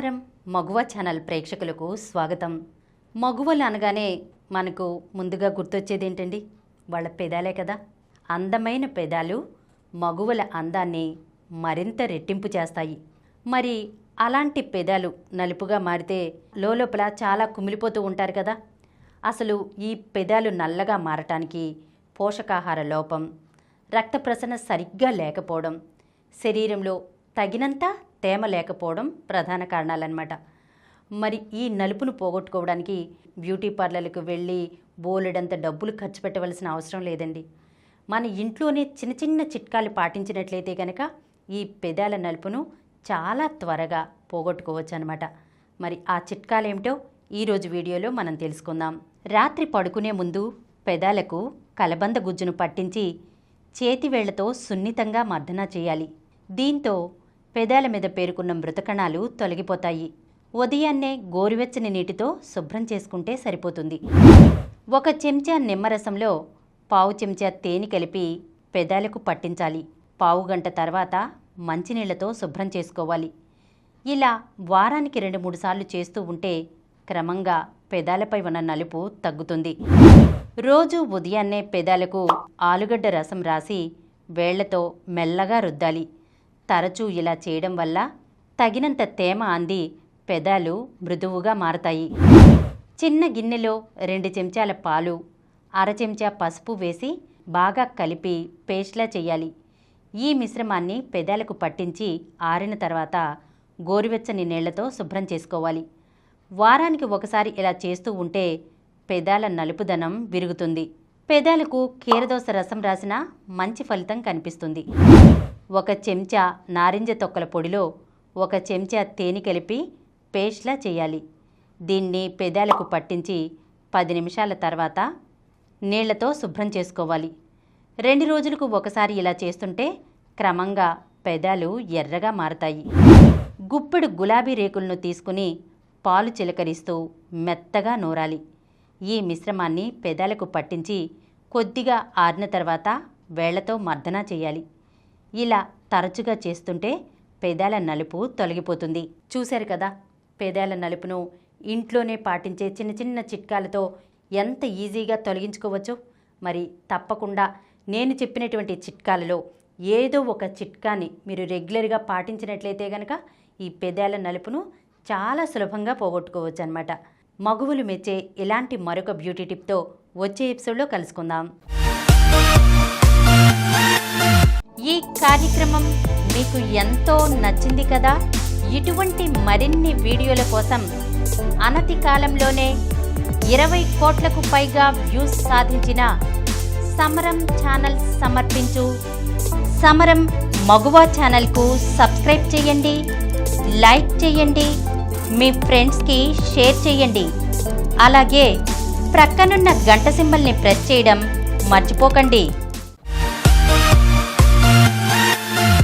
సమరం మగువ ఛానల్ ప్రేక్షకులకు స్వాగతం. మగువలు అనగానే మనకు ముందుగా గుర్తొచ్చేది ఏంటండి? వాళ్ళ పెదాలే కదా. అందమైన పెదాలు మగువల అందాన్ని మరింత రెట్టింపు చేస్తాయి. మరి అలాంటి పెదాలు నలుపుగా మారితే లోపల చాలా కుమిలిపోతూ ఉంటారు కదా. అసలు ఈ పెదాలు నల్లగా మారటానికి పోషకాహార లోపం, రక్త ప్రసరణ సరిగ్గా లేకపోవడం, శరీరంలో తగినంత తేమ లేకపోవడం ప్రధాన కారణాలన్నమాట. మరి ఈ నలుపును పోగొట్టుకోవడానికి బ్యూటీ పార్లర్లకు వెళ్ళి బోలెడంత డబ్బులు ఖర్చు పెట్టవలసిన అవసరం లేదండి. మన ఇంట్లోనే చిన్న చిన్న చిట్కాలు పాటించినట్లయితే కనుక ఈ పెదాల నలుపును చాలా త్వరగా పోగొట్టుకోవచ్చు అనమాట. మరి ఆ చిట్కాలు ఏమిటో ఈరోజు వీడియోలో మనం తెలుసుకుందాం. రాత్రి పడుకునే ముందు పెదాలకు కలబంద గుజ్జును పట్టించి చేతివేళ్లతో సున్నితంగా మర్దన చేయాలి. దీంతో పెదాల మీద పేరుకున్న మృతకణాలు తొలగిపోతాయి. ఉదయాన్నే గోరువెచ్చని నీటితో శుభ్రం చేసుకుంటే సరిపోతుంది. 1 చెంచా నిమ్మరసంలో పావు చెంచా తేనె కలిపి పెదాలకు పట్టించాలి. పావు గంట తర్వాత మంచినీళ్లతో శుభ్రం చేసుకోవాలి. ఇలా వారానికి 2-3 సార్లు చేస్తూ ఉంటే క్రమంగా పెదాలపై ఉన్న నలుపు తగ్గుతుంది. రోజు ఉదయాన్నే పెదాలకు ఆలుగడ్డ రసం రాసి వేళ్లతో మెల్లగా రుద్దాలి. తరచూ ఇలా చేయడం వల్ల తగినంత తేమ అంది పెదాలు మృదువుగా మారతాయి. చిన్న గిన్నెలో 2 చెంచాల పాలు, 1/2 చెంచా పసుపు వేసి బాగా కలిపి పేస్ట్లా చేయాలి. ఈ మిశ్రమాన్ని పెదాలకు పట్టించి ఆరిన తర్వాత గోరువెచ్చని నీళ్లతో శుభ్రం చేసుకోవాలి. వారానికి ఒకసారి ఇలా చేస్తూ ఉంటే పెదాల నలుపుదనం విరుగుతుంది. పెదాలకు కీరదోస రసం రాసినా మంచి ఫలితం కనిపిస్తుంది. 1 చెంచా నారింజ తొక్కల పొడిలో 1 చెంచా తేనె కలిపి పేస్ట్లా చేయాలి. దీన్ని పెదాలకు పట్టించి 10 నిమిషాల తర్వాత నీళ్లతో శుభ్రం చేసుకోవాలి. 2 రోజులకు ఒకసారి ఇలా చేస్తుంటే క్రమంగా పెదాలు ఎర్రగా మారతాయి. గుప్పెడు గులాబీ రేకులను తీసుకుని పాలు చిలకరిస్తూ మెత్తగా నూరాలి. ఈ మిశ్రమాన్ని పెదాలకు పట్టించి కొద్దిగా ఆరిన తర్వాత వేళ్లతో మర్దన చేయాలి. ఇలా తరచుగా చేస్తుంటే పెదాల నలుపు తొలగిపోతుంది. చూశారు కదా, పెదాల నలుపును ఇంట్లోనే పాటించే చిన్న చిన్న చిట్కాలతో ఎంత ఈజీగా తొలగించుకోవచ్చు. మరి తప్పకుండా నేను చెప్పినటువంటి చిట్కాలలో ఏదో ఒక చిట్కాని మీరు రెగ్యులర్గా పాటించినట్లయితే కనుక ఈ పెదాల నలుపును చాలా సులభంగా పోగొట్టుకోవచ్చు అన్నమాట. మగువులు మెచ్చే ఇలాంటి మరొక బ్యూటీ టిప్తో వచ్చే ఎపిసోడ్లో కలుసుకుందాం. ఈ కార్యక్రమం మీకు ఎంతో నచ్చింది కదా. ఇటువంటి మరిన్ని వీడియోల కోసం అనతి కాలంలోనే 20 కోట్లకు పైగా వ్యూస్ సాధించిన సమరం ఛానల్ సమర్పించు సమరం మగువ ఛానల్కు సబ్స్క్రైబ్ చేయండి, లైక్ చేయండి, మీ ఫ్రెండ్స్కి షేర్ చేయండి. అలాగే ప్రక్కనున్న గంట సింబల్ని ప్రెస్ చేయడం మర్చిపోకండి.